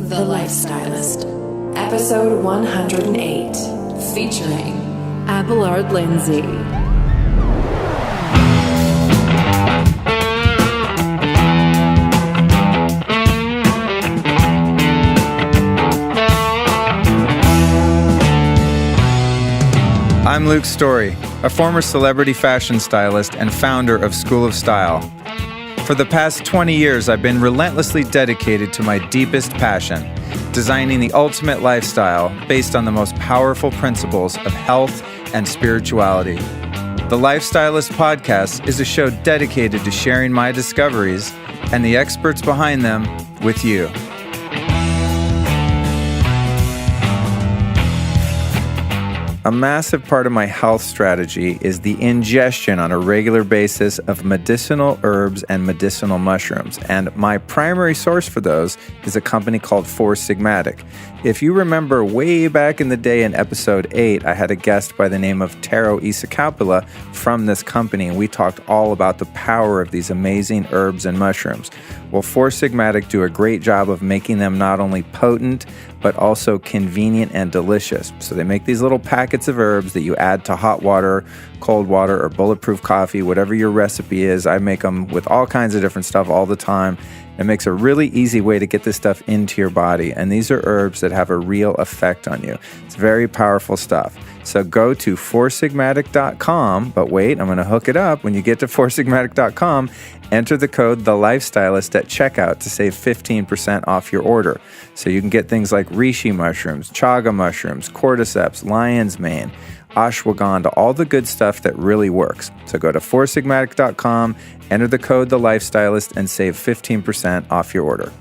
The Lifestylist, Episode 108, featuring Abelard Lindsay. I'm Luke Storey, a former celebrity fashion stylist and founder of School of Style. For the past 20 years, I've been relentlessly dedicated to my deepest passion, designing the ultimate lifestyle based on the most powerful principles of health and spirituality. The Lifestylist Podcast is a show dedicated to sharing my discoveries and the experts behind them with you. A massive part of my health strategy is the ingestion on a regular basis of medicinal herbs and medicinal mushrooms, and my primary source for those is a company called Four Sigmatic. If you remember way back in the day in episode 8, I had a guest by the name of Taro Isakapula from this company, and we talked all about the power of these amazing herbs and mushrooms. Well, Four Sigmatic do a great job of making them not only potent, but also convenient and delicious. So they make these little packets of herbs that you add to hot water, cold water, or bulletproof coffee, whatever your recipe is. I make them with all kinds of different stuff all the time. It makes a really easy way to get this stuff into your body. And these are herbs that have a real effect on you. It's very powerful stuff. So go to foursigmatic.com, but wait, I'm going to hook it up. When you get to foursigmatic.com, enter the code THELifestylist at checkout to save 15% off your order. So you can get things like reishi mushrooms, chaga mushrooms, cordyceps, lion's mane, ashwagandha, all the good stuff that really works. So go to foursigmatic.com, enter the code THELifestylist, and save 15% off your order.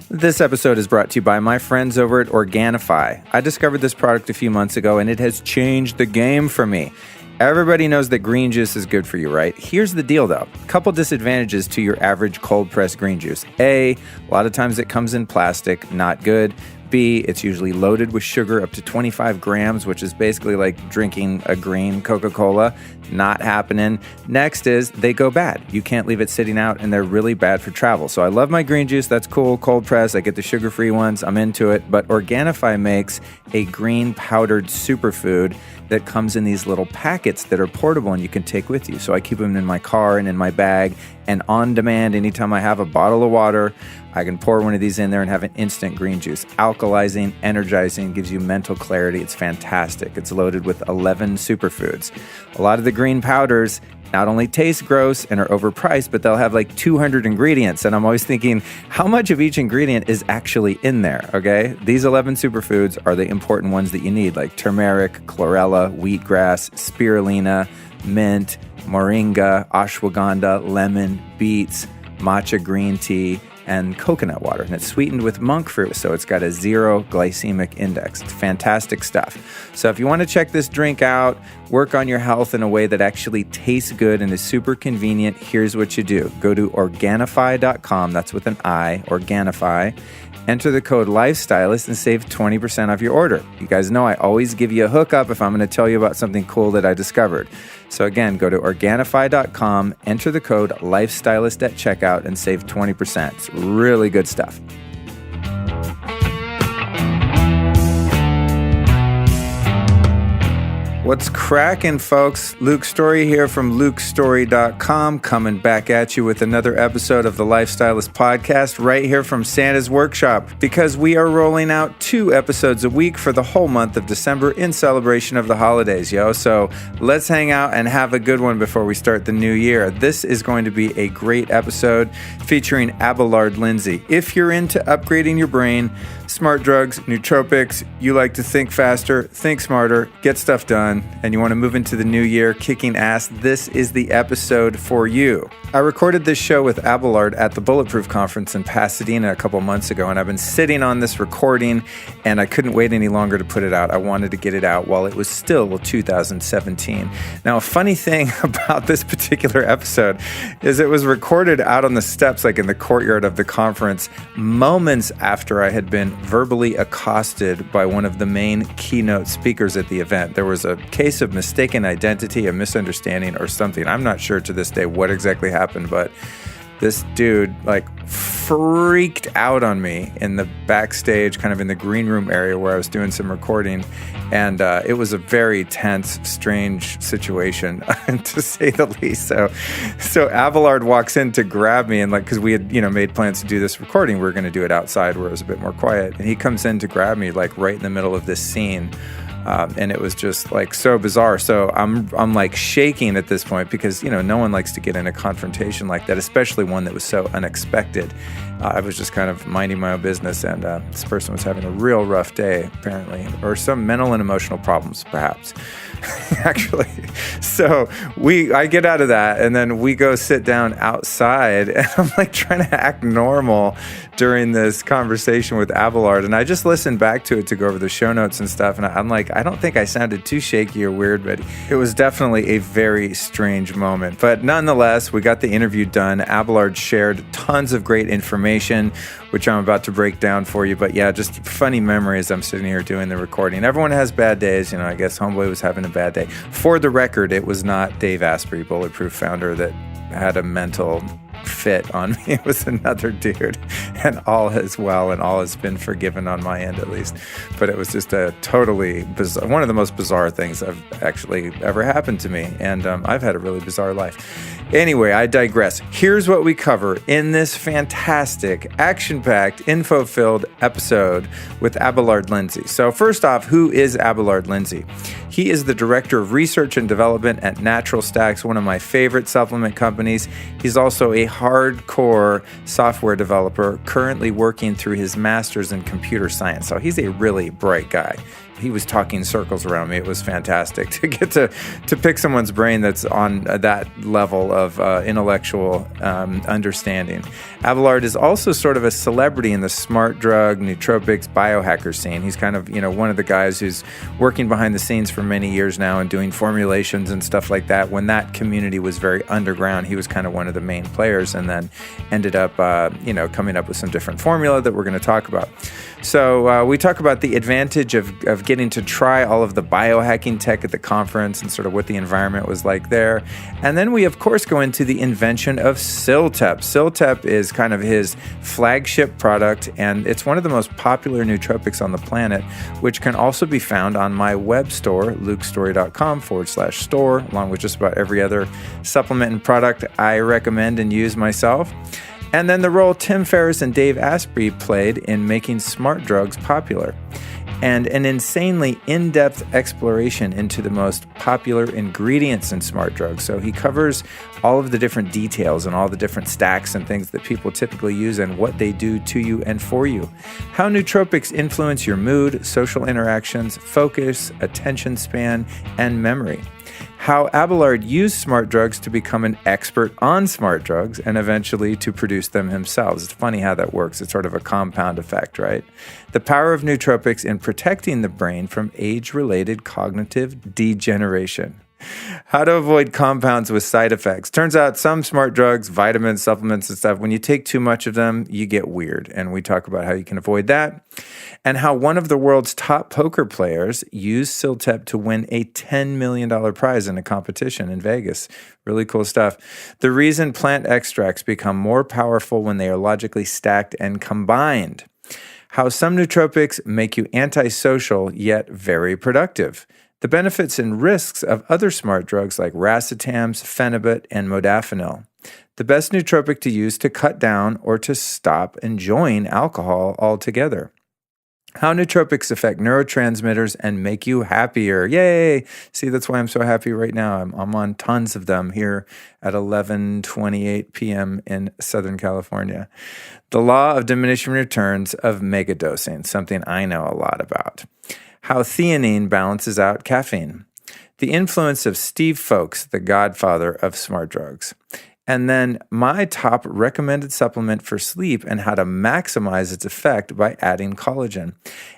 This episode is brought to you by my friends over at Organifi. I discovered this product a few months ago, and it has changed the game for me. Everybody knows that green juice is good for you, right? Here's the deal, though. A couple disadvantages to your average cold-pressed green juice. A lot of times it comes in plastic, not good. B, it's usually loaded with sugar up to 25 grams, which is basically like drinking a green Coca-Cola. Not happening. Next is they go bad. You can't leave it sitting out, and they're really bad for travel. So I love my green juice. That's cool. Cold press. I get the sugar-free ones. I'm into it. But Organifi makes a green powdered superfood that comes in these little packets that are portable and you can take with you. So I keep them in my car and in my bag, and on demand, anytime I have a bottle of water, I can pour one of these in there and have an instant green juice. Alkalizing, energizing, gives you mental clarity. It's fantastic. It's loaded with 11 superfoods. A lot of the green powders not only taste gross and are overpriced, but they'll have like 200 ingredients. And I'm always thinking, how much of each ingredient is actually in there, okay? These 11 superfoods are the important ones that you need, like turmeric, chlorella, wheatgrass, spirulina, mint, moringa, ashwagandha, lemon, beets, matcha green tea, and coconut water. And it's sweetened with monk fruit, so it's got a 0 glycemic index. It's fantastic stuff. So if you want to check this drink out, work on your health in a way that actually tastes good and is super convenient, here's what you do. Go to Organifi.com, that's with an I, Organifi. Enter the code LIFESTYLIST and save 20% off your order. You guys know I always give you a hookup if I'm going to tell you about something cool that I discovered. So again, go to Organifi.com, enter the code LIFESTYLIST at checkout, and save 20%. It's really good stuff. What's cracking, folks? Luke Storey here from lukestorey.com, coming back at you with another episode of the Lifestylist Podcast right here from Santa's Workshop, because we are rolling out 2 episodes a week for the whole month of December in celebration of the holidays, yo. So let's hang out and have a good one before we start the new year. This is going to be a great episode featuring Abelard Lindsay. If you're into upgrading your brain, smart drugs, nootropics, you like to think faster, think smarter, get stuff done, and you want to move into the new year kicking ass, this is the episode for you. I recorded this show with Abelard at the Bulletproof Conference in Pasadena a couple months ago, and I've been sitting on this recording, and I couldn't wait any longer to put it out. I wanted to get it out while it was still 2017. Now, a funny thing about this particular episode is it was recorded out on the steps, like in the courtyard of the conference, moments after I had been verbally accosted by one of the main keynote speakers at the event. There was a case of mistaken identity, a misunderstanding or something. I'm not sure to this day what exactly happened, but this dude like freaked out on me in the backstage, kind of in the green room area where I was doing some recording. And it was a very tense, strange situation, to say the least. So Abelard walks in to grab me, and like, because we had, made plans to do this recording, we were going to do it outside where it was a bit more quiet. And he comes in to grab me, like right in the middle of this scene. And it was just like so bizarre. So I'm like shaking at this point because, no one likes to get in a confrontation like that, especially one that was so unexpected. I was just kind of minding my own business, and this person was having a real rough day, apparently, or some mental and emotional problems, perhaps, actually. So I get out of that, and then we go sit down outside, and I'm like trying to act normal during this conversation with Abelard, and I just listened back to it to go over the show notes and stuff, and I'm like, I don't think I sounded too shaky or weird, but it was definitely a very strange moment. But nonetheless, we got the interview done. Abelard shared tons of great information, which I'm about to break down for you. But yeah, just funny memories. I'm sitting here doing the recording. Everyone has bad days. I guess Homeboy was having a bad day. For the record, it was not Dave Asprey, Bulletproof founder, that had a mental fit on me. It was another dude, and all is well, and all has been forgiven on my end, at least. But it was just a totally bizarre, one of the most bizarre things I've actually ever happened to me, and I've had a really bizarre life. Anyway, I digress. Here's what we cover in this fantastic, action-packed, info-filled episode with Abelard Lindsay. So first off, who is Abelard Lindsay? He is the Director of Research and Development at Natural Stacks, one of my favorite supplement companies. He's also a hardcore software developer, currently working through his master's in computer science. So he's a really bright guy. He was talking circles around me. It was fantastic to get to pick someone's brain that's on that level of intellectual understanding. Abelard is also sort of a celebrity in the smart drug, nootropics, biohacker scene. He's kind of, one of the guys who's working behind the scenes for many years now and doing formulations and stuff like that. When that community was very underground, he was kind of one of the main players, and then ended up, coming up with some different formula that we're going to talk about. So we talk about the advantage of getting to try all of the biohacking tech at the conference and sort of what the environment was like there. And then we, of course, go into the invention of Siltep. Siltep is kind of his flagship product, and it's one of the most popular nootropics on the planet, which can also be found on my web store, lukestorey.com/store, along with just about every other supplement and product I recommend and use myself. And then the role Tim Ferriss and Dave Asprey played in making smart drugs popular, and an insanely in-depth exploration into the most popular ingredients in smart drugs. So he covers all of the different details and all the different stacks and things that people typically use and what they do to you and for you. How nootropics influence your mood, social interactions, focus, attention span, and memory. How Abelard used smart drugs to become an expert on smart drugs and eventually to produce them himself. It's funny how that works. It's sort of a compound effect, right? The power of nootropics in protecting the brain from age-related cognitive degeneration. How to avoid compounds with side effects. Turns out some smart drugs, vitamins, supplements, and stuff, when you take too much of them, you get weird. And we talk about how you can avoid that. And how one of the world's top poker players used Siltep to win a $10 million prize in a competition in Vegas. Really cool stuff. The reason plant extracts become more powerful when they are logically stacked and combined. How some nootropics make you antisocial yet very productive. The benefits and risks of other smart drugs like racetams, phenibut, and modafinil. The best nootropic to use to cut down or to stop enjoying alcohol altogether. How nootropics affect neurotransmitters and make you happier. Yay! See, that's why I'm so happy right now. I'm on tons of them here at 11:28 p.m. in Southern California. The law of diminishing returns of megadosing, something I know a lot about. How theanine balances out caffeine. The influence of Steve Folks, the godfather of smart drugs. And then my top recommended supplement for sleep and how to maximize its effect by adding collagen.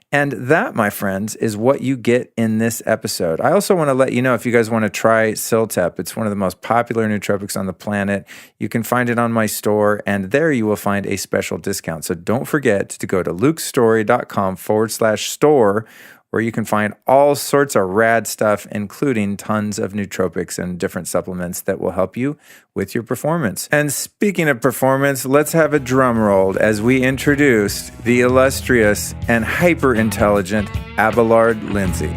And that, my friends, is what you get in this episode. I also want to let you know if you guys want to try Siltep. It's one of the most popular nootropics on the planet. You can find it on my store, and there you will find a special discount. So don't forget to go to lukestorey.com/store, where you can find all sorts of rad stuff, including tons of nootropics and different supplements that will help you with your performance. And speaking of performance, let's have a drum roll as we introduce the illustrious and hyper-intelligent Abelard Lindsay.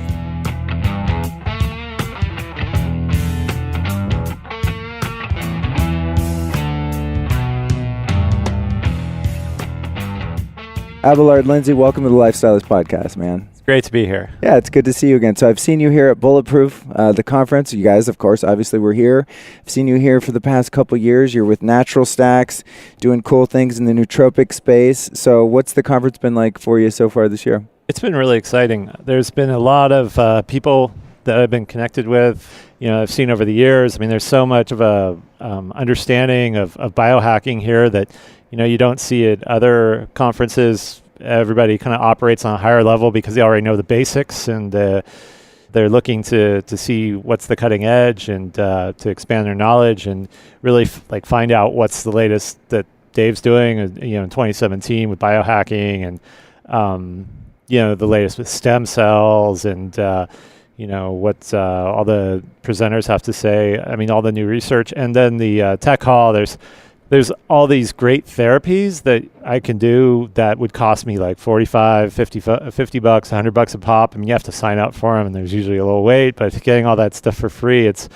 Abelard Lindsay, welcome to the Lifestylist Podcast, man. It's great to be here. Yeah, it's good to see you again. So I've seen you here at Bulletproof, the conference. You guys, of course, obviously were here. I've seen you here for the past couple years. You're with Natural Stacks, doing cool things in the nootropic space. So what's the conference been like for you so far this year? It's been really exciting. There's been a lot of people that I've been connected with, I've seen over the years. I mean, there's so much of a understanding of biohacking here that you don't see at other conferences. Everybody kind of operates on a higher level because they already know the basics, and they're looking to see what's the cutting edge and to expand their knowledge and really find out what's the latest that Dave's doing, in 2017 with biohacking and the latest with stem cells and what all the presenters have to say. I mean, all the new research, and then the tech hall. There's all these great therapies that I can do that would cost me like $45, $50, $100 a pop. I mean, you have to sign up for them, and there's usually a little wait, but getting all that stuff for free, it's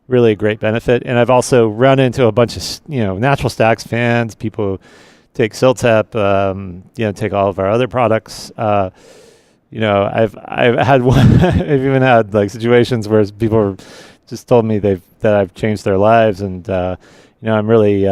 really a great benefit. And I've also run into a bunch of, Natural Stacks fans, people who take Siltep, take all of our other products. I've had one, I've even had like situations where people just told me that I've changed their lives, and I'm really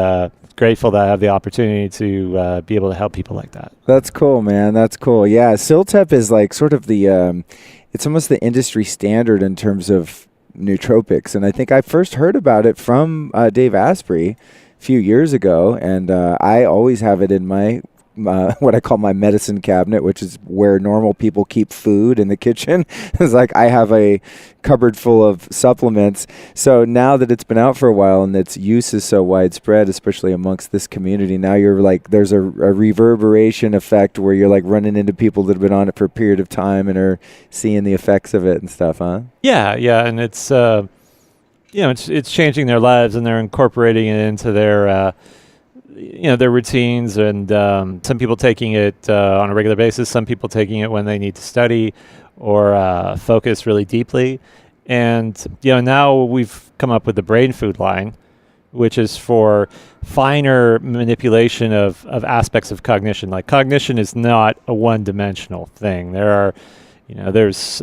grateful that I have the opportunity to be able to help people like that. That's cool, man. That's cool. Yeah, Siltep is like sort of the, it's almost the industry standard in terms of nootropics. And I think I first heard about it from Dave Asprey a few years ago. And I always have it in my what I call my medicine cabinet, which is where normal people keep food in the kitchen. It's like I have a cupboard full of supplements. So now that it's been out for a while and its use is so widespread, especially amongst this community, now you're like, there's a reverberation effect where you're like running into people that have been on it for a period of time and are seeing the effects of it and stuff, huh? Yeah. And it's, it's changing their lives, and they're incorporating it into their routines, and some people taking it on a regular basis, some people taking it when they need to study or focus really deeply. And now we've come up with the brain food line, which is for finer manipulation of aspects of cognition. Like, cognition is not a one-dimensional thing. There's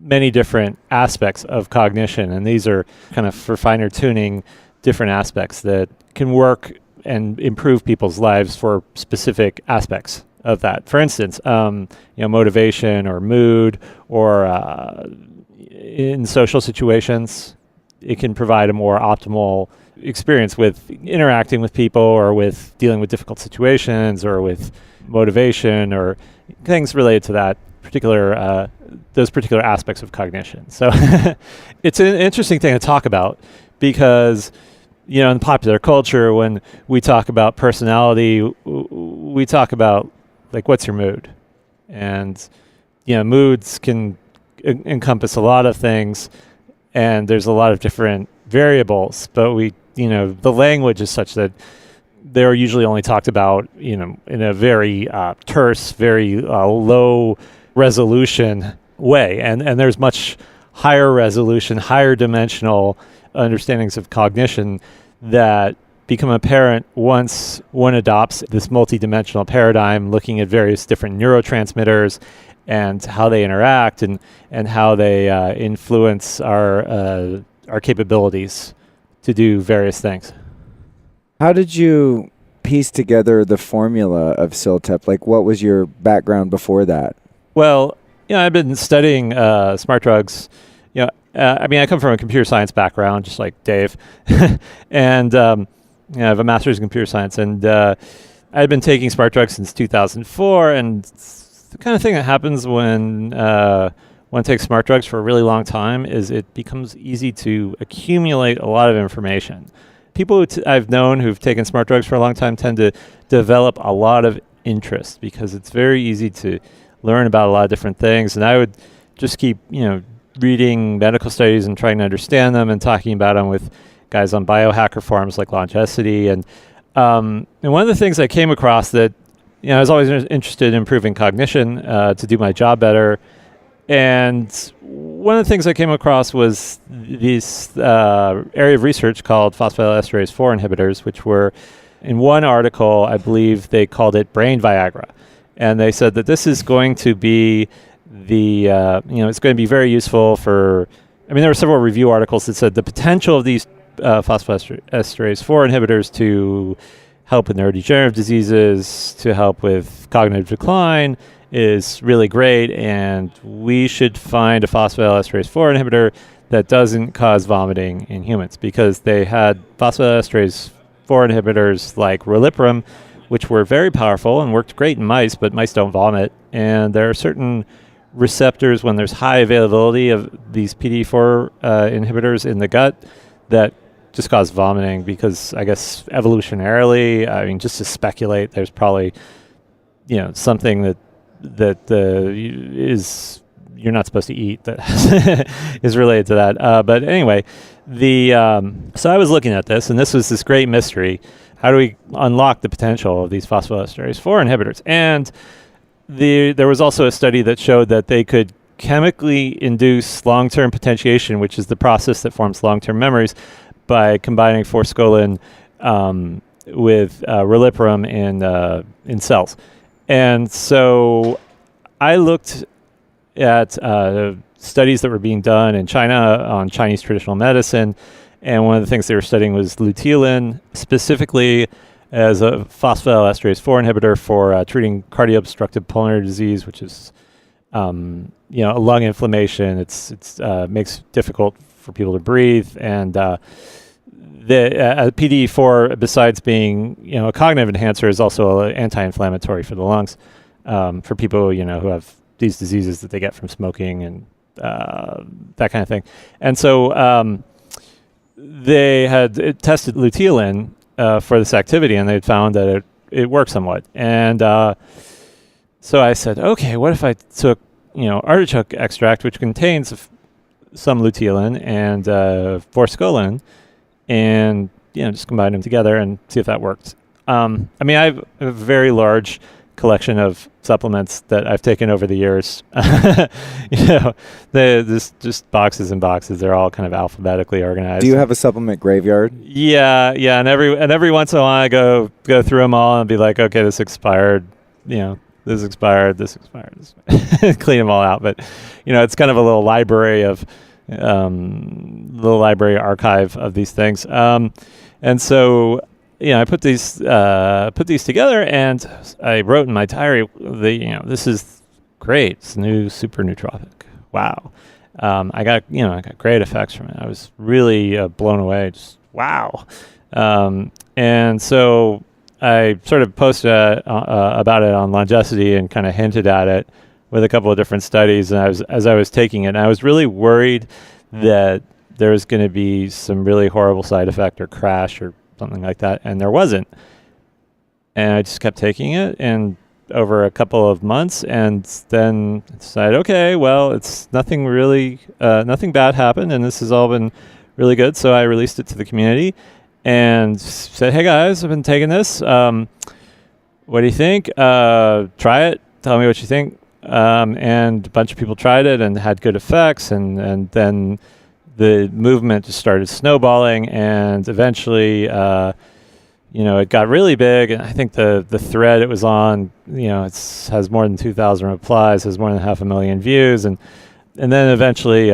many different aspects of cognition, and these are kind of for finer tuning different aspects that can work and improve people's lives for specific aspects of that. For instance, motivation or mood, or in social situations, it can provide a more optimal experience with interacting with people, or with dealing with difficult situations, or with motivation, or things related to that particular those particular aspects of cognition. So it's an interesting thing to talk about, because in popular culture, when we talk about personality, we talk about like, what's your mood? And moods can encompass a lot of things, and there's a lot of different variables, but the language is such that they're usually only talked about in a very terse, very low resolution way, and there's much higher resolution, higher dimensional understandings of cognition that become apparent once one adopts this multidimensional paradigm, looking at various different neurotransmitters and how they interact and how they influence our capabilities to do various things. How did you piece together the formula of Siltep? Like, what was your background before that? Well, I've been studying smart drugs. I come from a computer science background, just like Dave, and I have a master's in computer science, and I've been taking smart drugs since 2004, and it's the kind of thing that happens when one takes smart drugs for a really long time is it becomes easy to accumulate a lot of information. People I've known who've taken smart drugs for a long time tend to develop a lot of interest, because it's very easy to learn about a lot of different things. And I would just keep, reading medical studies and trying to understand them and talking about them with guys on biohacker forums like Longecity. And one of the things I came across that, I was always interested in improving cognition to do my job better. And one of the things I came across was this area of research called phosphatidylserase 4 inhibitors, which were, in one article, I believe they called it brain Viagra. And they said that this is going to be it's going to be very useful for, there were several review articles that said the potential of these phosphatidylserase 4 inhibitors to help with neurodegenerative diseases, to help with cognitive decline is really great, and we should find a phosphatidylserase 4 inhibitor that doesn't cause vomiting in humans, because they had phosphatidylserase 4 inhibitors like riliprem, which were very powerful and worked great in mice, but mice don't vomit. And there are certain receptors when there's high availability of these PDE4 inhibitors in the gut that just cause vomiting, because I guess evolutionarily, just to speculate, there's probably, something that is you're not supposed to eat that is related to that. But anyway, so I was looking at this, and this was this great mystery. How do we unlock the potential of these phosphatidylserase 4 inhibitors? And there was also a study that showed that they could chemically induce long-term potentiation, which is the process that forms long-term memories, by combining forskolin with riliprem in cells. And so I looked at studies that were being done in China on Chinese traditional medicine, and one of the things they were studying was luteolin, specifically as a phosphatidylserase 4 inhibitor for treating cardio-obstructive pulmonary disease, which is a lung inflammation. It's makes it difficult for people to breathe, and the PDE4, besides being a cognitive enhancer, is also anti-inflammatory for the lungs, for people who have these diseases that they get from smoking and that kind of thing. And so they had tested luteolin for this activity, and they'd found that it worked somewhat. And so I said, okay, what if I took artichoke extract, which contains some luteolin and forskolin, and just combine them together and see if that works. I have a very large collection of supplements that I've taken over the years. There's just boxes and boxes. They're all kind of alphabetically organized. Do you have a supplement graveyard? Yeah, and every once in a while I go through them all and be like, okay, this expired. This expired. Clean them all out. But it's kind of a little library archive of these things. And so I put these together, and I wrote in my diary, this is great. It's new super nootropic. Wow. I got great effects from it. I was really blown away. Just wow. And so I sort of posted about it on Longecity and kind of hinted at it with a couple of different studies. And as I was taking it, and I was really worried that there was going to be some really horrible side effect or crash or something like that, and there wasn't. And I just kept taking it, and over a couple of months, and then decided, okay, well, it's nothing really, nothing bad happened, and this has all been really good. So I released it to the community and said, hey guys, I've been taking this. What do you think? Try it. Tell me what you think. And a bunch of people tried it and had good effects, and then the movement just started snowballing, and eventually, it got really big. And I think the thread it was on, has more than 2,000 replies, has more than 500,000 views, and then eventually,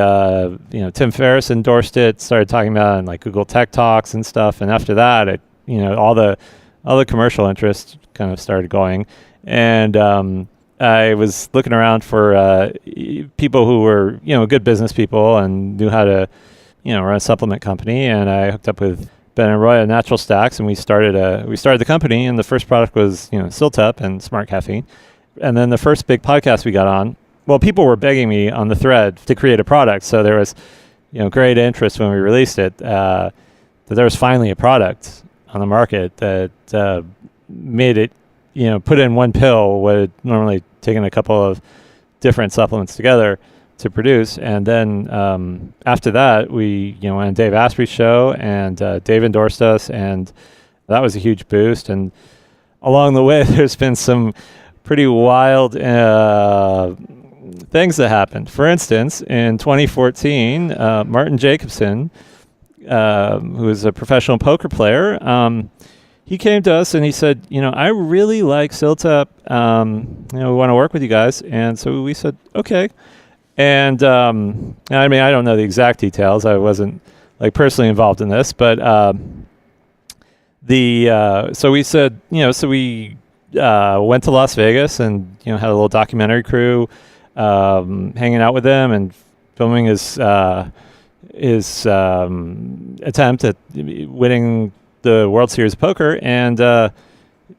Tim Ferriss endorsed it, started talking about it in like Google Tech Talks and stuff. And after that, all the commercial interest kind of started going, and I was looking around for people who were, good business people and knew how to, run a supplement company. And I hooked up with Ben and Roy at Natural Stacks, and we started the company. And the first product was, Siltup and Smart Caffeine. And then the first big podcast we got on, well, people were begging me on the thread to create a product. So there was, great interest when we released it, that there was finally a product on the market that made it put in one pill would normally taken a couple of different supplements together to produce. And then after that, we went on Dave Asprey's show, and Dave endorsed us, and that was a huge boost. And along the way, there's been some pretty wild things that happened. For instance, in 2014, Martin Jacobson, who is a professional poker player, he came to us and he said, I really like Siltep. We want to work with you guys. And so we said, okay. And I don't know the exact details. I wasn't personally involved in this, but so we said, so we went to Las Vegas and had a little documentary crew hanging out with them and filming his attempt at winning the World Series of Poker, and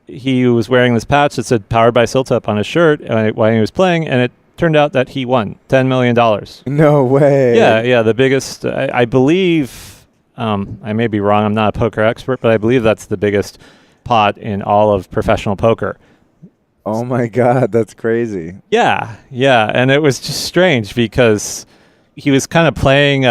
he was wearing this patch that said "Powered by Siltep" on his shirt while he was playing, and it turned out that he won $10 million. No way. Yeah, the biggest. I believe. I may be wrong. I'm not a poker expert, but I believe that's the biggest pot in all of professional poker. Oh my God, that's crazy. Yeah, and it was just strange because he was kind of playing.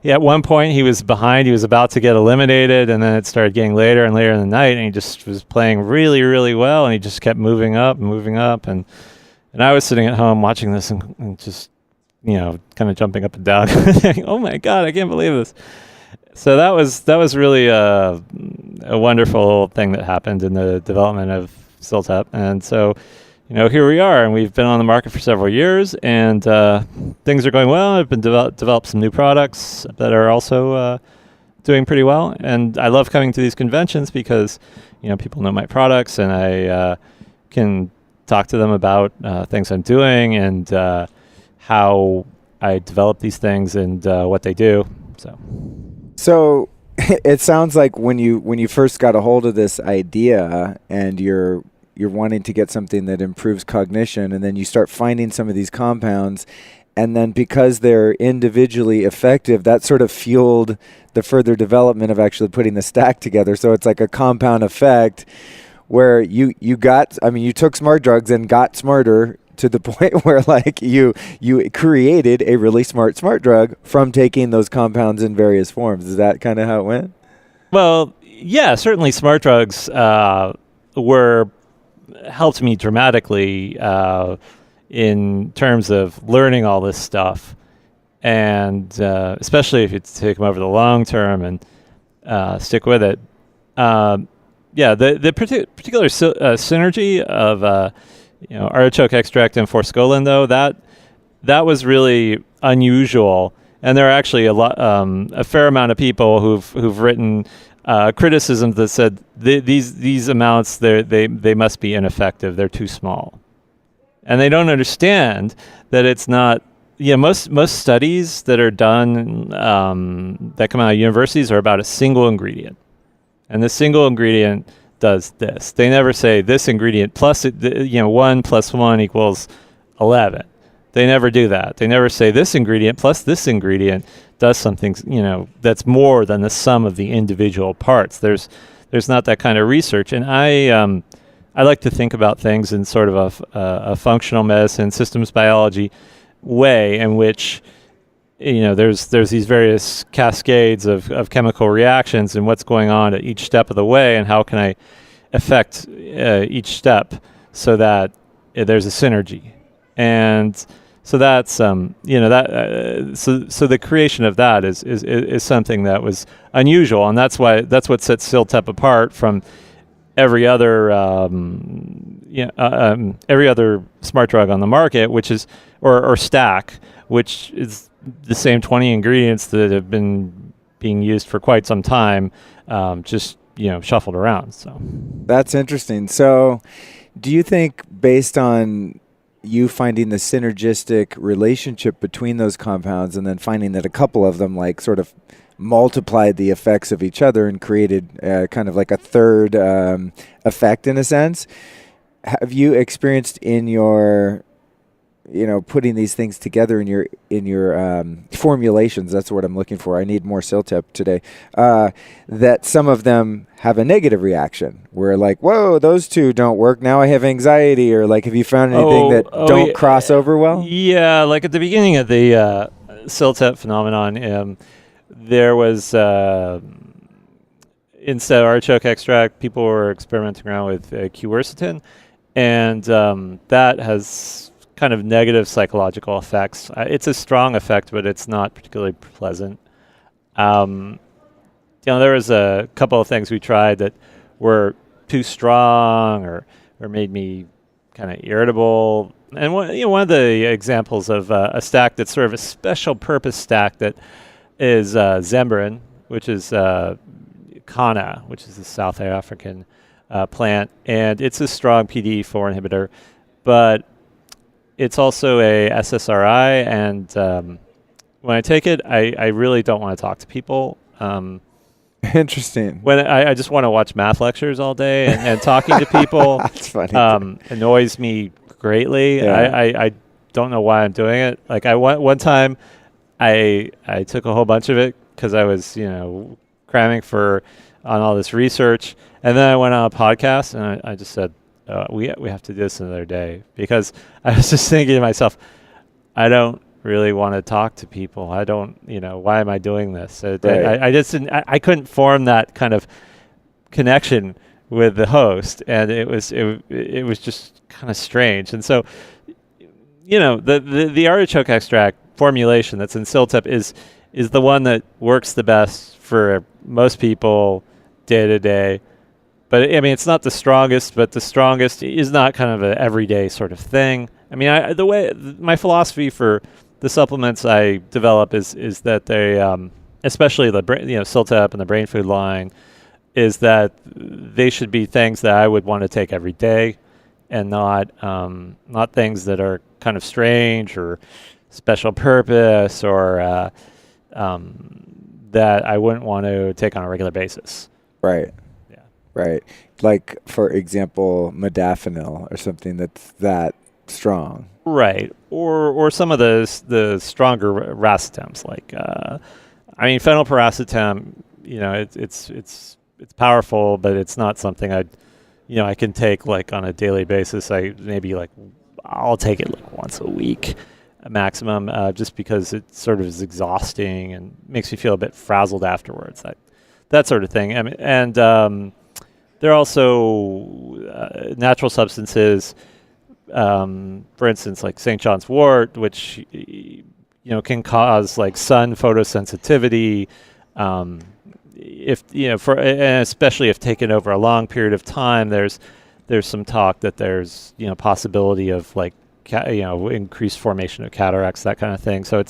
At one point, he was behind. He was about to get eliminated, and then it started getting later and later in the night, and he just was playing really, really well, and he just kept moving up, and I was sitting at home watching this and just, kind of jumping up and down, saying, "Oh my God, I can't believe this." So that was really a wonderful thing that happened in the development of Siltep, and so. Here we are, and we've been on the market for several years, and things are going well. I've been developed some new products that are also doing pretty well, and I love coming to these conventions because, people know my products, and I can talk to them about things I'm doing and how I develop these things and what they do. So it sounds like when you first got a hold of this idea and you're wanting to get something that improves cognition, and then you start finding some of these compounds, and then because they're individually effective, that sort of fueled the further development of actually putting the stack together. So it's like a compound effect where you took smart drugs and got smarter to the point where you created a really smart drug from taking those compounds in various forms. Is that kind of how it went? Well, yeah, certainly smart drugs helped me dramatically in terms of learning all this stuff, and especially if you take them over the long term and stick with it. The particular synergy of artichoke extract and forskolin, though, that was really unusual, and there are actually a fair amount of people who've written criticisms that said these amounts they must be ineffective. They're too small, and they don't understand that it's not. Most studies that are done that come out of universities are about a single ingredient, and the single ingredient does this. They never say this ingredient plus 1 plus 1 equals 11. They never do that. They never say this ingredient plus this ingredient does something, that's more than the sum of the individual parts. There's not that kind of research, and I like to think about things in sort of a functional medicine, systems biology way, in which there's these various cascades of chemical reactions and what's going on at each step of the way, and how can I affect each step so that there's a synergy. And so that's so the creation of that is something that was unusual, and that's what sets Siltep apart from every other smart drug on the market, which is or stack, which is the same 20 ingredients that have been being used for quite some time, just shuffled around. So that's interesting. So, do you think, based on you finding the synergistic relationship between those compounds, and then finding that a couple of them sort of multiplied the effects of each other and created kind of like a third effect in a sense, have you experienced in your putting these things together in your formulations. That's what I'm looking for. I need more Siltep today. That some of them have a negative reaction where like, whoa, those two don't work. Now I have anxiety, or like, have you found anything that don't cross over well? Yeah, like at the beginning of the Siltep phenomenon, there was instead of artichoke extract, people were experimenting around with quercetin, and that has kind of negative psychological effects. It's a strong effect, but it's not particularly pleasant. There was a couple of things we tried that were too strong or made me kind of irritable. And one of the examples of a stack that's sort of a special purpose stack that is Zembrin, which is Kana, which is a South African plant, and it's a strong PDE4 inhibitor, but it's also a SSRI, and when I take it, I really don't want to talk to people. Interesting. When I just want to watch math lectures all day, and talking to people That's funny. Annoys me greatly. Yeah. I don't know why I'm doing it. Like one time, I took a whole bunch of it because I was cramming on all this research, and then I went on a podcast and I just said we have to do this another day, because I was just thinking to myself, I don't really want to talk to people. I don't, why am I doing this? Right. I just didn't. I couldn't form that kind of connection with the host, and it was just kind of strange. And so, the artichoke extract formulation that's in Siltep is the one that works the best for most people day to day. But I mean, it's not the strongest, but the strongest is not kind of an everyday sort of thing. I mean, my philosophy for the supplements I develop is that they, especially the Siltep and the brain food line, is that they should be things that I would want to take every day, and not things that are kind of strange or special purpose, or that I wouldn't want to take on a regular basis. Right. Yeah. Right. Like, for example, modafinil or something that's that strong. Right. Or some of the stronger racetams, like phenylpiracetam. It's powerful, but it's not something I can take like on a daily basis. I'll take it like once a week maximum, just because it sort of is exhausting and makes me feel a bit frazzled afterwards. That sort of thing. And there are also natural substances, for instance, like St. John's wort, which can cause like sun photosensitivity. And especially if taken over a long period of time, there's some talk that there's possibility of like increased formation of cataracts, that kind of thing. So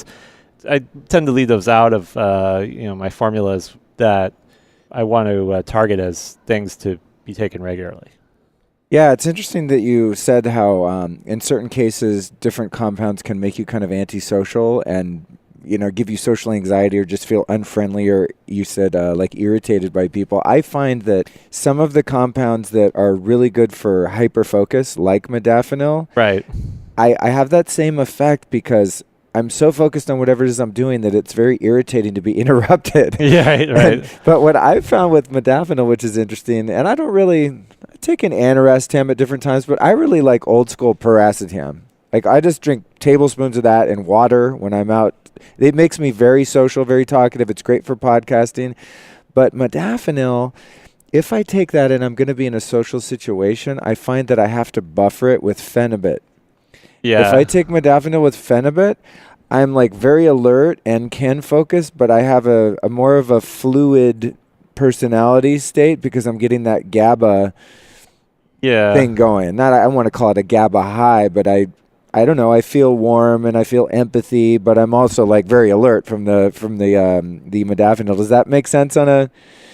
I tend to leave those out of my formulas that I want to target as things to be taken regularly. Yeah, it's interesting that you said how in certain cases different compounds can make you kind of antisocial and give you social anxiety, or just feel unfriendly, or you said like irritated by people. I find that some of the compounds that are really good for hyperfocus, like modafinil, right, I have that same effect, because I'm so focused on whatever it is I'm doing that it's very irritating to be interrupted. Yeah, right. But what I've found with modafinil, which is interesting, and I take an aniracetam at different times, but I really like old school piracetam. Like, I just drink tablespoons of that in water when I'm out. It makes me very social, very talkative. It's great for podcasting. But modafinil, if I take that and I'm going to be in a social situation, I find that I have to buffer it with phenibut. Yeah. If I take modafinil with phenibut, I'm like very alert and can focus, but I have a more of a fluid personality state, because I'm getting that GABA thing going. I want to call it a GABA high, but I don't know. I feel warm and I feel empathy, but I'm also like very alert from the modafinil. Does that make sense on a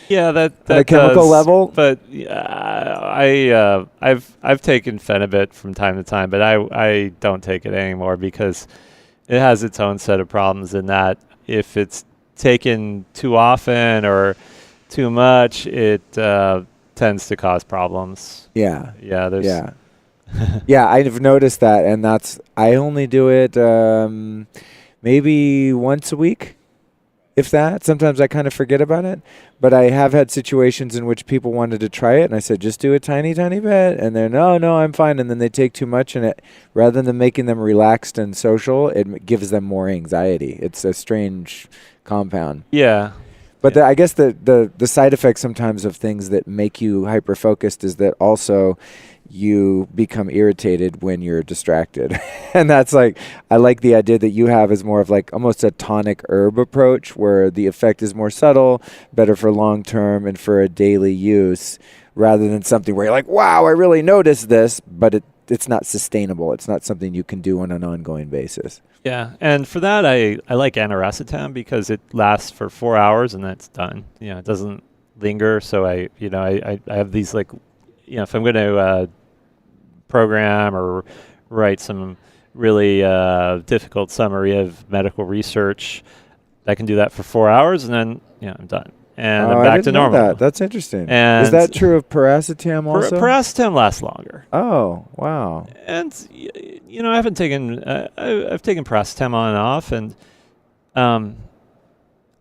chemical level? But I've taken phenibut from time to time, but I don't take it anymore, because it has its own set of problems in that if it's taken too often or too much, it tends to cause problems. Yeah. Yeah. Yeah, I've noticed that, and I only do it maybe once a week, if that. Sometimes I kind of forget about it, but I have had situations in which people wanted to try it, and I said, just do a tiny, tiny bit, and they're, no, I'm fine, and then they take too much, and rather than making them relaxed and social, it gives them more anxiety. It's a strange compound. Yeah. But I guess the side effect sometimes of things that make you hyper-focused is that also you become irritated when you're distracted. And that's like, I like the idea that you have is more of like almost a tonic herb approach where the effect is more subtle, better for long-term and for a daily use, rather than something where you're like, wow, I really noticed this, but it's not sustainable. It's not something you can do on an ongoing basis. Yeah, and for that, I like aniracetam because it lasts for 4 hours and that's done. It doesn't linger. So I have these like, if I'm going to program or write some really difficult summary of medical research, I can do that for 4 hours and then I'm done. And I'm back to normal. Know that. That's interesting. And is that true of paracetam also? Paracetam lasts longer. Oh, wow. And I haven't taken I've taken paracetam on and off, and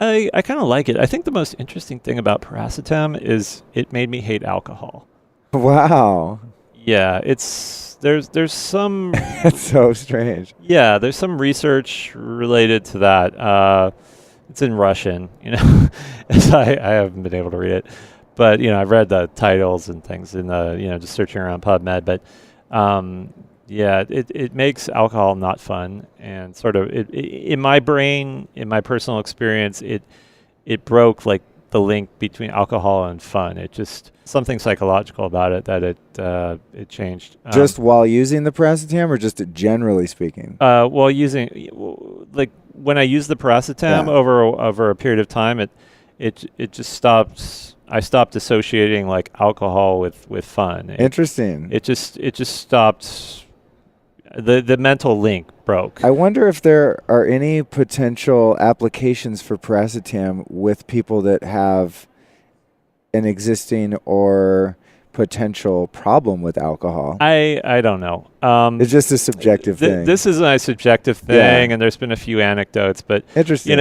I kind of like it. I think the most interesting thing about paracetam is it made me hate alcohol. Wow. Yeah, there's some That's so strange. Yeah, there's some research related to that. It's in Russian, so I haven't been able to read it. But, I've read the titles and things in just searching around PubMed. But, it makes alcohol not fun. And sort of, in my brain, in my personal experience, it broke, like, the link between alcohol and fun. It just, something psychological about it that it changed. Just while using the paracetam or just generally speaking? While using, like, when I use the paracetam over a period of time, it just stops. I stopped associating like alcohol with fun. Interesting. It just stopped. The mental link broke. I wonder if there are any potential applications for paracetam with people that have an existing or potential problem with alcohol. I don't know. It's just a subjective thing. This is a subjective thing, and there's been a few anecdotes, but interesting.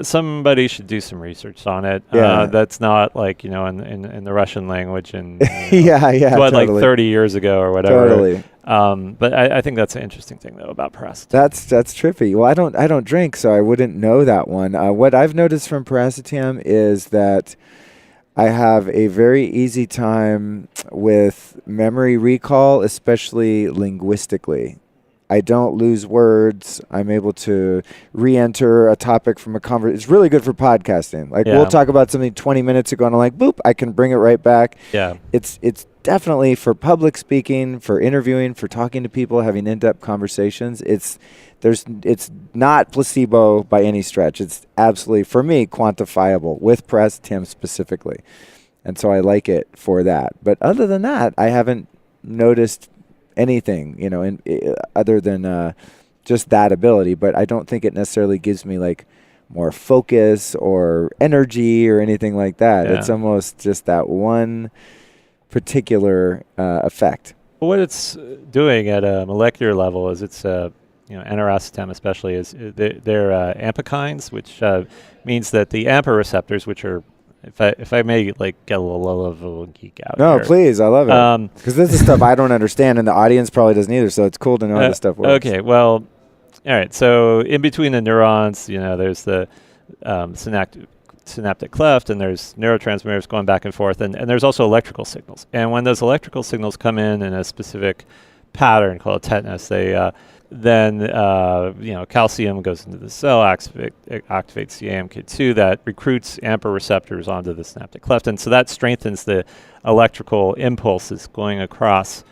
Somebody should do some research on it. That's not like in the Russian language and totally. like 30 years ago or whatever. Totally. But I think that's an interesting thing though about paracetam. That's trippy. Well, I don't drink, so I wouldn't know that one. What I've noticed from paracetam is that I have a very easy time with memory recall, especially linguistically. I don't lose words. I'm able to re-enter a topic from a conversation. It's really good for podcasting. Like we'll talk about something 20 minutes ago and I'm like, boop, I can bring it right back. Yeah. It's definitely for public speaking, for interviewing, for talking to people, having in-depth conversations. It's not placebo by any stretch. It's absolutely, for me, quantifiable with paracetam specifically. And so I like it for that. But other than that, I haven't noticed anything, other than just that ability. But I don't think it necessarily gives me like more focus or energy or anything like that. Yeah. It's almost just that one particular effect. Well, what it's doing at a molecular level is it's aniracetam especially is they're ampakines, which means that the AMPA receptors, which are, if I may like get a little geek out. No, here. Please, I love it. Because this is stuff I don't understand, and the audience probably doesn't either. So it's cool to know how this stuff works. Okay, well, all right. So in between the neurons, there's the synaptic cleft, and there's neurotransmitters going back and forth, and there's also electrical signals. And when those electrical signals come in a specific pattern called tetanus, they then calcium goes into the cell, activates the AMK2 that recruits AMPA receptors onto the synaptic cleft, and so that strengthens the electrical impulses going across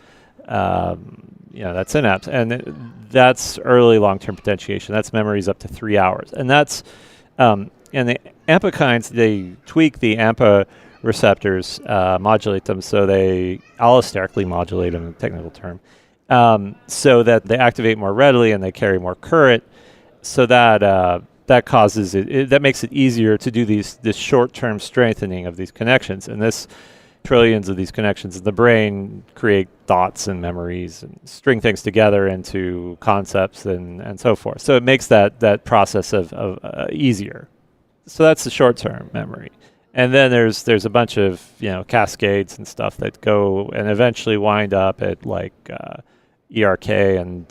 that synapse, and that's early long-term potentiation. That's memories up to 3 hours, and that's and the ampakines, they tweak the AMPA receptors, modulate them, so they allosterically modulate them, in the technical term. So that they activate more readily and they carry more current, so that that causes that makes it easier to do this short-term strengthening of these connections. And this trillions of these connections in the brain create thoughts and memories and string things together into concepts and so forth. So it makes that process of easier. So that's the short-term memory. And then there's a bunch of, cascades and stuff that go and eventually wind up at like ERK and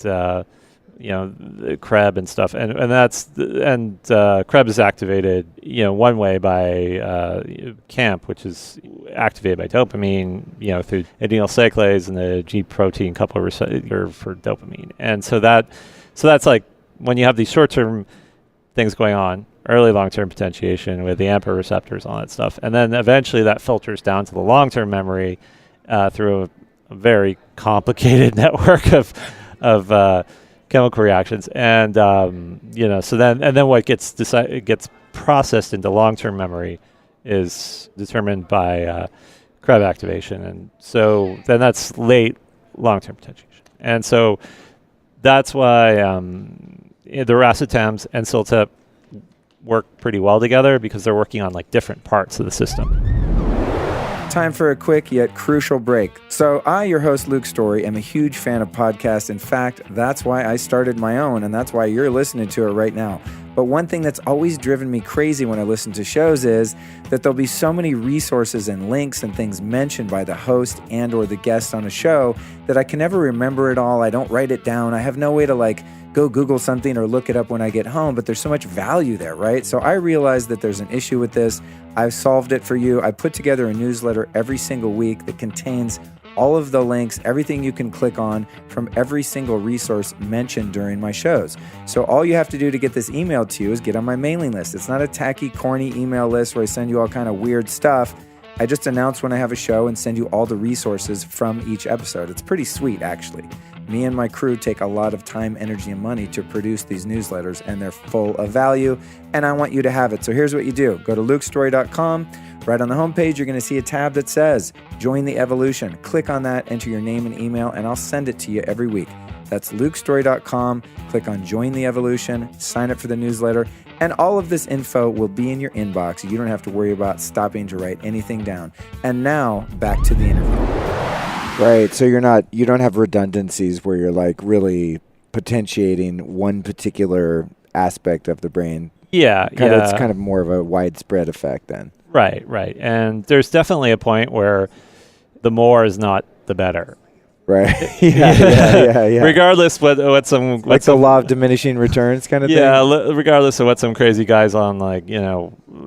the Krebs and stuff, and Krebs is activated, one way by CAMP, which is activated by dopamine, through adenylcyclase and the G protein couple receptor for dopamine, and so that's like when you have these short-term things going on, early long-term potentiation with the AMPA receptors, all that stuff, and then eventually that filters down to the long-term memory through a very complicated network of chemical reactions, and so then what gets processed into long-term memory is determined by Krebs activation, and so then that's late long-term potentiation, and so that's why the racetams and CILTEP work pretty well together because they're working on like different parts of the system. Time for a quick yet crucial break. So I, your host, Luke Storey, am a huge fan of podcasts. In fact, that's why I started my own, and that's why you're listening to it right now. But one thing that's always driven me crazy when I listen to shows is that there'll be so many resources and links and things mentioned by the host and or the guest on a show that I can never remember it all. I don't write it down. I have no way to go Google something or look it up when I get home, but there's so much value there, right? So I realized that there's an issue with this. I've solved it for you. I put together a newsletter every single week that contains all of the links, everything you can click on from every single resource mentioned during my shows. So all you have to do to get this emailed to you is get on my mailing list. It's not a tacky, corny email list where I send you all kind of weird stuff. I just announce when I have a show and send you all the resources from each episode. It's pretty sweet, actually. Me and my crew take a lot of time, energy, and money to produce these newsletters, and they're full of value, and I want you to have it. So here's what you do. Go to lukestorey.com. Right on the homepage, you're going to see a tab that says Join the Evolution. Click on that, enter your name and email, and I'll send it to you every week. That's lukestorey.com. Click on Join the Evolution, sign up for the newsletter, and all of this info will be in your inbox. You don't have to worry about stopping to write anything down. And now, back to the interview. Right, so you don't have redundancies where you're like really potentiating one particular aspect of the brain. Yeah. It's kind of more of a widespread effect then. Right. And there's definitely a point where the more is not the better. Right. Yeah. Regardless what some the law of diminishing returns kind of thing. Yeah, regardless of what some crazy guys on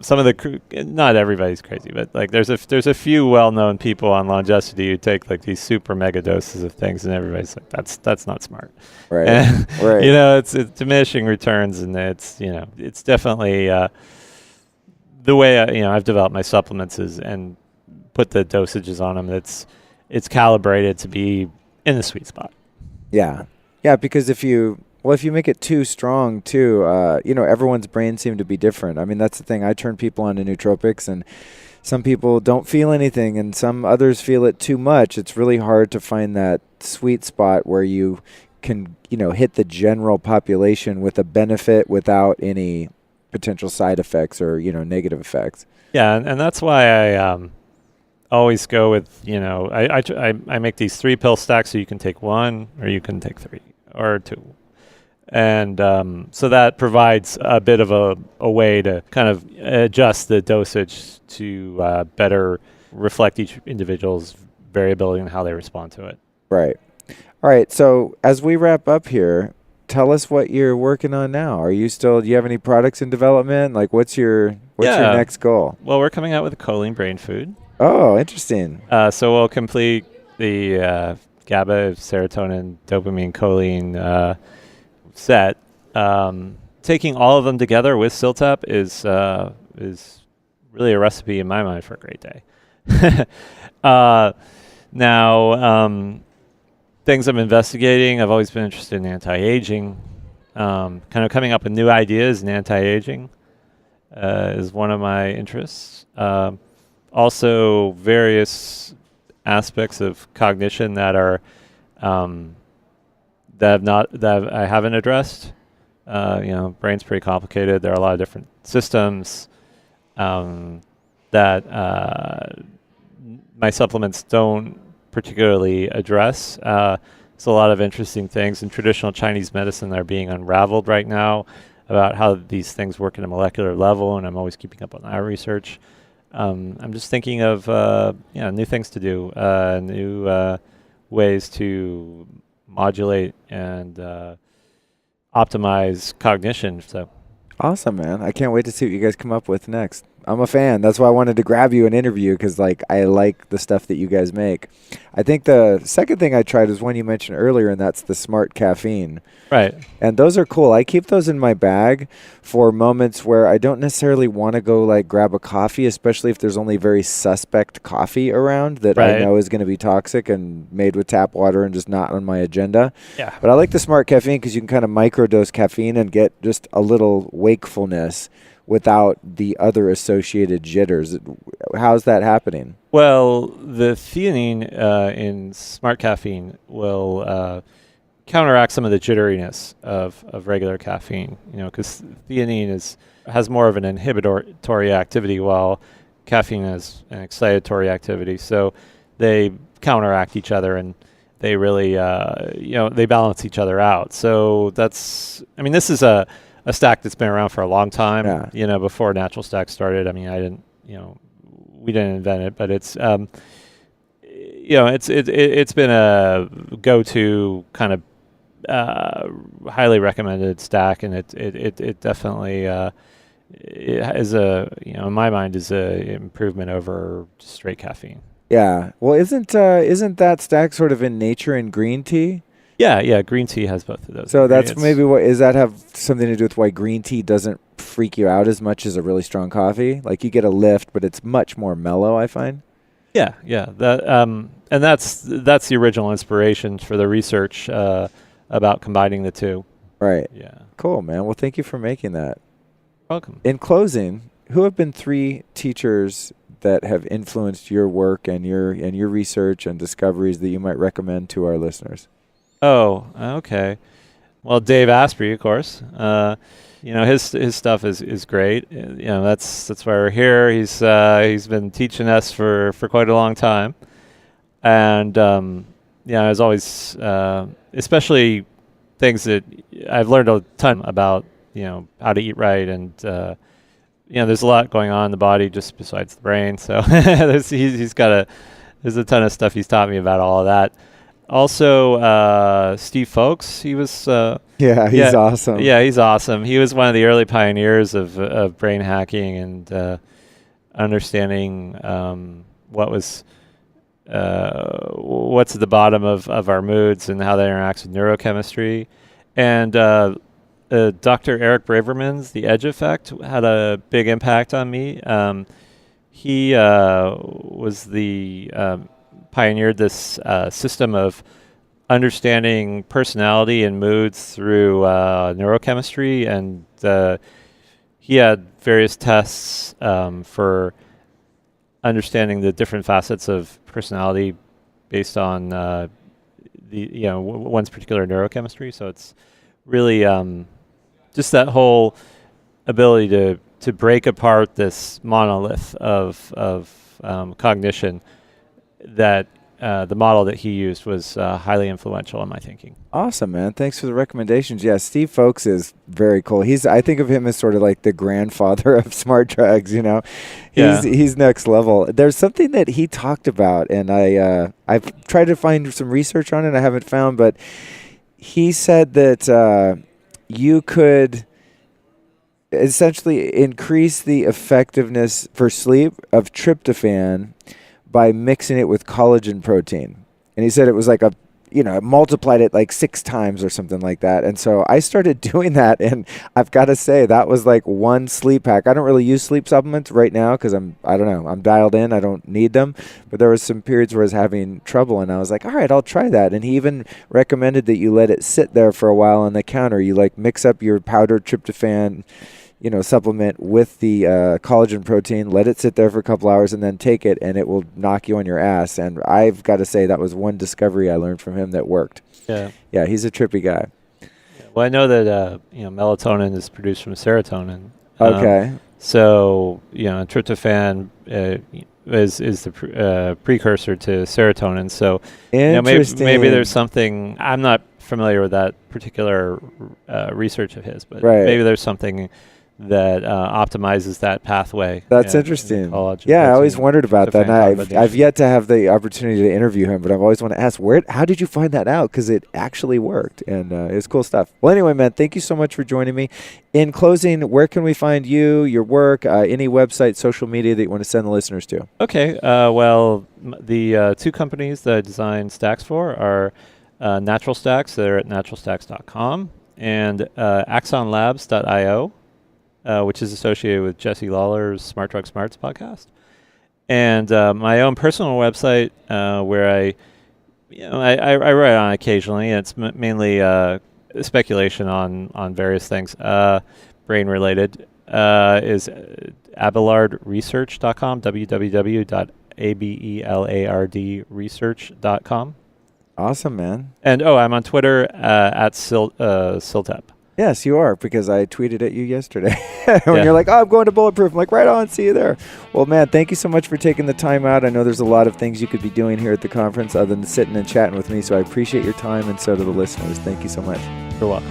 some of the not everybody's crazy, but like there's a few well-known people on longevity who take like these super mega doses of things, and everybody's like that's not smart. Right. And, right. It's diminishing returns, and it's definitely the way I've developed my supplements and put the dosages on them. It's calibrated to be in the sweet spot. Yeah, because if you make it too strong too, everyone's brains seem to be different. I mean, that's the thing. I turn people on to nootropics, and some people don't feel anything, and some others feel it too much. It's really hard to find that sweet spot where you can, hit the general population with a benefit without any potential side effects or, negative effects. Yeah, and that's why I always go with, I make these 3-pill stacks so you can take one or you can take 3 or 2. And so that provides a bit of a way to kind of adjust the dosage to better reflect each individual's variability and how they respond to it. Right. All right. So as we wrap up here, tell us what you're working on now. Do you have any products in development? Like what's your next goal? Well, we're coming out with a choline brain food. Oh, interesting. So we'll complete the GABA, serotonin, dopamine, choline set. Taking all of them together with CILTEP is really a recipe in my mind for a great day. Now, things I'm investigating, I've always been interested in anti-aging. Kind of coming up with new ideas in anti-aging is one of my interests. Also, various aspects of cognition that are that I haven't addressed. Brain's pretty complicated. There are a lot of different systems that my supplements don't particularly address. There's a lot of interesting things in traditional Chinese medicine that are being unraveled right now about how these things work at a molecular level, and I'm always keeping up on that research. I'm just thinking of new things to do, new ways to modulate and optimize cognition. So Awesome, man. I can't wait to see what you guys come up with next. I'm a fan. That's why I wanted to grab you and interview, because I like the stuff that you guys make. I think the second thing I tried was one you mentioned earlier, and that's the Smart Caffeine. right. And those are cool. I keep those in my bag for moments where I don't necessarily want to go grab a coffee, especially if there's only very suspect coffee around that I Right. know is going to be toxic and made with tap water and just not on my agenda. Yeah. But I like the Smart Caffeine because you can kind of microdose caffeine and get just a little wakefulness without the other associated jitters. How's that happening? Well, the theanine in Smart Caffeine will counteract some of the jitteriness of regular caffeine. Because theanine has more of an inhibitory activity, while caffeine has an excitatory activity. So they counteract each other, and they really, they balance each other out. So this is a stack that's been around for a long time. Yeah. Before natural stack started. We didn't invent it, but it's it's been a go-to kind of highly recommended stack, and it definitely it is in my mind is a improvement over just straight caffeine. Yeah. Well, isn't that stack sort of in nature in green tea? Yeah, green tea has both of those. So that's ingredients. maybe does that have something to do with why green tea doesn't freak you out as much as a really strong coffee? You get a lift, but it's much more mellow, I find. Yeah. That and that's the original inspiration for the research about combining the two. Right. Yeah. Cool, man. Well, thank you for making that. Welcome. In closing, who have been 3 teachers that have influenced your work and your research and discoveries that you might recommend to our listeners? Oh, okay. Well, Dave Asprey, of course. His stuff is great. That's why we're here. He's been teaching us for quite a long time, and as always, especially things that I've learned a ton about. How to eat right, and there's a lot going on in the body just besides the brain. So there's a ton of stuff he's taught me about all of that. Also, Steve Folks, he was... he's awesome. Yeah, he's awesome. He was one of the early pioneers of brain hacking and understanding what's at the bottom of our moods and how that interacts with neurochemistry. And Dr. Eric Braverman's The Edge Effect had a big impact on me. He was the... pioneered this system of understanding personality and moods through neurochemistry, and he had various tests for understanding the different facets of personality based on one's particular neurochemistry. So it's really just that whole ability to break apart this monolith of cognition. That the model that he used was highly influential in my thinking. Awesome, man. Thanks for the recommendations. Yeah, Steve Folks is very cool. I think of him as sort of like the grandfather of smart drugs, He's next level. There's something that he talked about, and I've tried to find some research on it I haven't found, but he said that you could essentially increase the effectiveness for sleep of tryptophan by mixing it with collagen protein. And he said it was multiplied it 6 times or something like that. And so I started doing that, and I've got to say that was one sleep hack. I don't really use sleep supplements right now because I'm dialed in. I don't need them. But there was some periods where I was having trouble, and I was like, all right, I'll try that. And he even recommended that you let it sit there for a while on the counter. You mix up your powdered tryptophan supplement with the collagen protein, let it sit there for a couple hours, and then take it, and it will knock you on your ass. And I've got to say that was one discovery I learned from him that worked. Yeah, he's a trippy guy. Well, I know that melatonin is produced from serotonin. Okay. So tryptophan is the precursor to serotonin. So Interesting. maybe there's something. I'm not familiar with that particular research of his, but Right. maybe there's something that optimizes that pathway. That's in interesting. collagen Yeah, I always protein wondered about that. And fan I've combination. yet to have the opportunity to interview him, but I've always wanted to ask, how did you find that out? Because it actually worked, and it was cool stuff. Well, anyway, man, thank you so much for joining me. In closing, where can we find you, your work, any website, social media that you want to send the listeners to? Okay. The two companies that I design stacks for are Natural Stacks. They're at naturalstacks.com and axonlabs.io. Which is associated with Jesse Lawler's Smart Drug Smarts podcast, and my own personal website where I write on occasionally. It's mainly speculation on various things, brain related. Is abelardresearch.com, www.abelardresearch.com. Awesome, man. And I'm on Twitter at Siltep. Yes, you are, because I tweeted at you yesterday. When Yeah. you're like, I'm going to Bulletproof. I'm like, right on, see you there. Well, man, thank you so much for taking the time out. I know there's a lot of things you could be doing here at the conference other than sitting and chatting with me, so I appreciate your time, and so do the listeners. Thank you so much. You're welcome.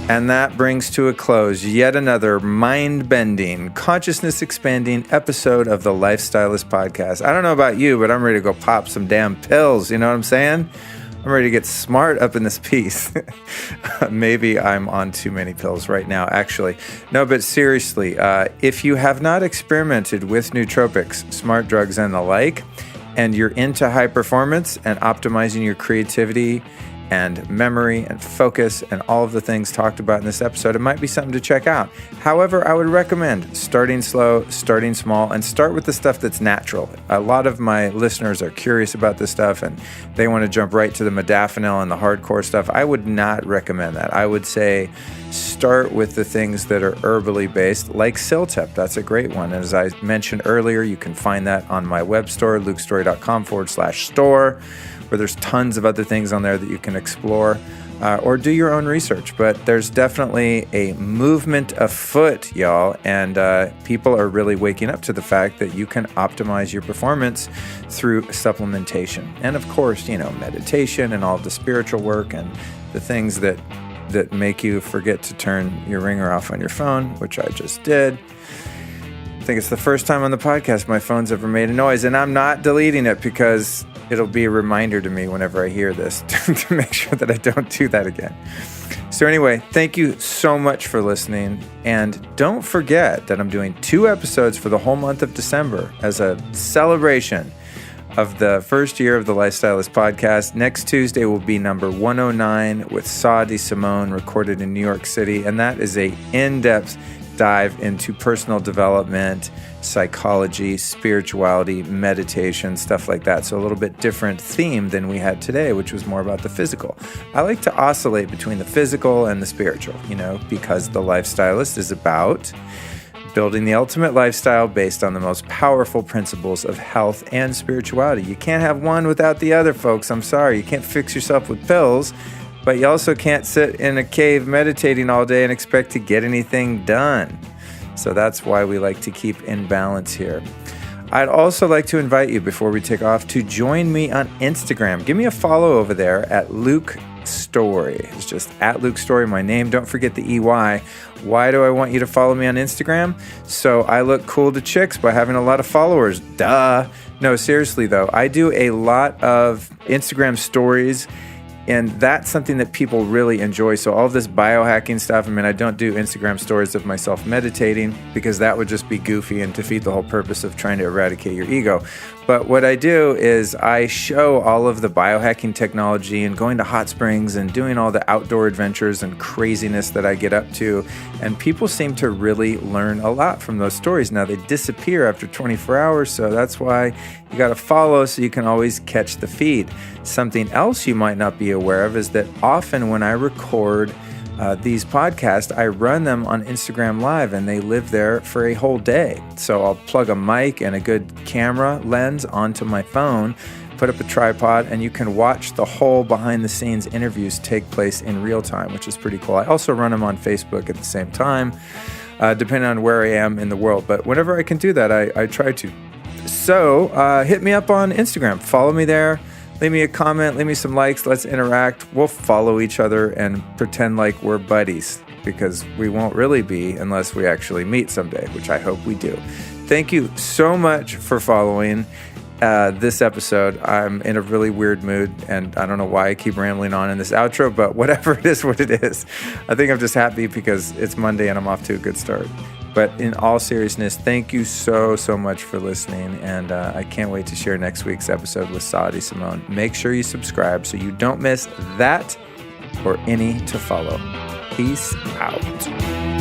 And that brings to a close yet another mind-bending, consciousness-expanding episode of the Lifestylist Podcast. I don't know about you, but I'm ready to go pop some damn pills. You know what I'm saying? I'm ready to get smart up in this piece. Maybe I'm on too many pills right now, actually. No, but seriously, if you have not experimented with nootropics, smart drugs, and the like, and you're into high performance and optimizing your creativity and memory and focus and all of the things talked about in this episode, it might be something to check out. However, I would recommend starting slow, starting small, and start with the stuff that's natural. A lot of my listeners are curious about this stuff and they want to jump right to the modafinil and the hardcore stuff. I would not recommend that. I would say start with the things that are herbally based, like Siltep. That's a great one. As I mentioned earlier, you can find that on my web store, lukestorey.com/store, where there's tons of other things on there that you can explore or do your own research. But there's definitely a movement afoot, y'all, and people are really waking up to the fact that you can optimize your performance through supplementation. And of course, meditation and all of the spiritual work and the things that make you forget to turn your ringer off on your phone, which I just did. I think it's the first time on the podcast my phone's ever made a noise, and I'm not deleting it because it'll be a reminder to me whenever I hear this to make sure that I don't do that again. So anyway, thank you so much for listening. And don't forget that I'm doing 2 episodes for the whole month of December as a celebration of the first year of the Lifestylist Podcast. Next Tuesday will be number 109 with Saudi Simone, recorded in New York City. And that is a in-depth dive into personal development, psychology, spirituality, meditation, stuff like that. So a little bit different theme than we had today, which was more about the physical. I like to oscillate between the physical and the spiritual, because the Lifestylist is about building the ultimate lifestyle based on the most powerful principles of health and spirituality. You can't have one without the other, folks. I'm sorry. You can't fix yourself with pills, but you also can't sit in a cave meditating all day and expect to get anything done. So that's why we like to keep in balance here. I'd also like to invite you, before we take off, to join me on Instagram. Give me a follow over there at Luke Storey. It's just at Luke Storey, my name. Don't forget the EY. Why do I want you to follow me on Instagram? So I look cool to chicks by having a lot of followers. Duh. No, seriously though, I do a lot of Instagram stories, and that's something that people really enjoy. So all of this biohacking stuff, I don't do Instagram stories of myself meditating because that would just be goofy and defeat the whole purpose of trying to eradicate your ego. But what I do is I show all of the biohacking technology and going to hot springs and doing all the outdoor adventures and craziness that I get up to. And people seem to really learn a lot from those stories. Now, they disappear after 24 hours, so that's why you got to follow so you can always catch the feed. Something else you might not be aware of is that often when I record these podcasts, I run them on Instagram Live, and they live there for a whole day. So I'll plug a mic and a good camera lens onto my phone, put up a tripod, and you can watch the whole behind-the-scenes interviews take place in real time, which is pretty cool. I also run them on Facebook at the same time, depending on where I am in the world. But whenever I can do that, I try to. So hit me up on Instagram. Follow me there. Leave me a comment. Leave me some likes. Let's interact. We'll follow each other and pretend like we're buddies, because we won't really be unless we actually meet someday, which I hope we do. Thank you so much for following this episode. I'm in a really weird mood, and I don't know why I keep rambling on in this outro, but whatever it is, what it is. I think I'm just happy because it's Monday and I'm off to a good start. But in all seriousness, thank you so much for listening, and I can't wait to share next week's episode with Saadi Simone. Make sure you subscribe so you don't miss that or any to follow. Peace out.